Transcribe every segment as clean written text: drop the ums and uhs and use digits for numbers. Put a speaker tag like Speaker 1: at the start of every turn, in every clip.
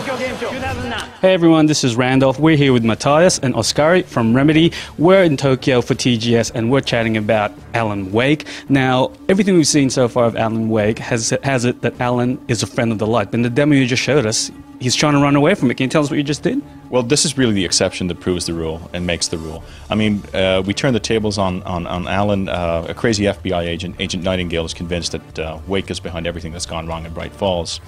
Speaker 1: Hey everyone, this is Randolph. We're here with Matthias and Oskari from Remedy. We're in Tokyo for TGS and we're chatting about Alan Wake. Now, everything we've seen so far of Alan Wake has it that Alan is a friend of the light. But in the demo you just showed us, he's trying to run away from it. Can you tell us what you just did?
Speaker 2: Well, this is really the exception that proves the rule and makes the rule. I mean, we turned the tables on Alan. A crazy FBI agent, Agent Nightingale, is convinced that Wake is behind everything that's gone wrong in Bright Falls,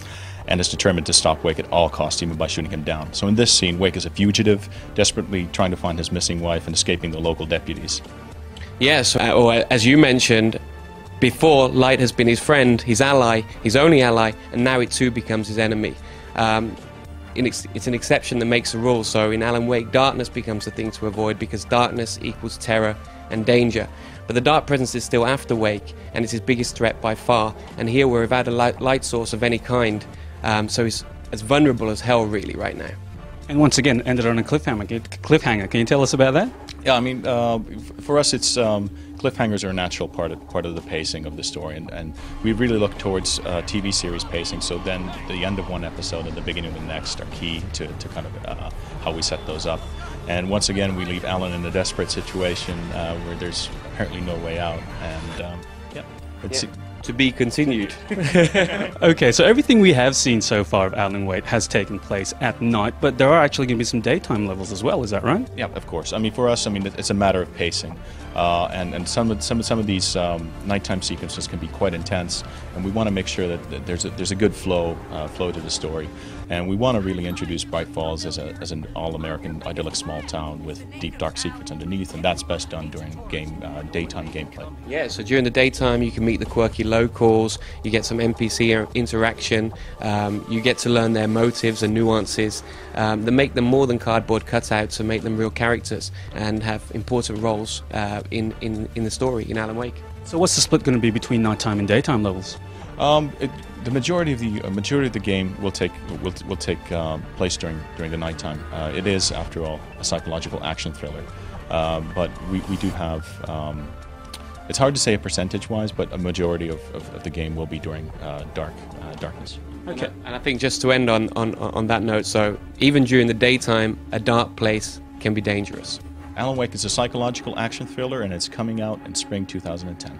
Speaker 2: and is determined to stop Wake at all costs, even by shooting him down. So in this scene, Wake is a fugitive, desperately trying to find his missing wife and escaping the local deputies.
Speaker 3: Yes, or as you mentioned, before Light has been his friend, his ally, his only ally, and now it too becomes his enemy. It's an exception that makes the rule. So in Alan Wake, darkness becomes the thing to avoid because darkness equals terror and danger. But the dark presence is still after Wake, and it's his biggest threat by far. And here we're without a light source of any kind. So he's as vulnerable as hell, really, right now.
Speaker 1: And once again, ended on a cliffhanger. Can you tell us about that?
Speaker 2: Yeah, I mean, for us, it's cliffhangers are a natural part of the pacing of the story, and we really look towards TV series pacing. So then, the end of one episode and the beginning of the next are key to kind of how we set those up. And once again, we leave Alan in a desperate situation where there's apparently no way out, and it's.
Speaker 3: To be continued.
Speaker 1: Okay, so everything we have seen so far of Alan Wake has taken place at night, but there are actually going to be some daytime levels as well, is that right?
Speaker 2: Yeah, of course. I mean, for us, I mean, it's a matter of pacing, and some of these nighttime sequences can be quite intense, and we want to make sure that there's a good flow to the story, and we want to really introduce Bright Falls as an all-American idyllic small town with deep dark secrets underneath, and that's best done during daytime gameplay.
Speaker 3: Yeah, so during the daytime you can meet the quirky locals, you get some NPC interaction, you get to learn their motives and nuances that make them more than cardboard cutouts and make them real characters and have important roles in the story in Alan Wake.
Speaker 1: So what's the split going to be between nighttime and daytime levels?
Speaker 2: The majority of the game will take place during the nighttime. It is, after all, a psychological action thriller, but we do have. It's hard to say percentage-wise, but a majority of the game will be during darkness.
Speaker 3: Okay. And I think just to end on that note, so even during the daytime, a dark place can be dangerous.
Speaker 2: Alan Wake is a psychological action thriller, and it's coming out in spring 2010.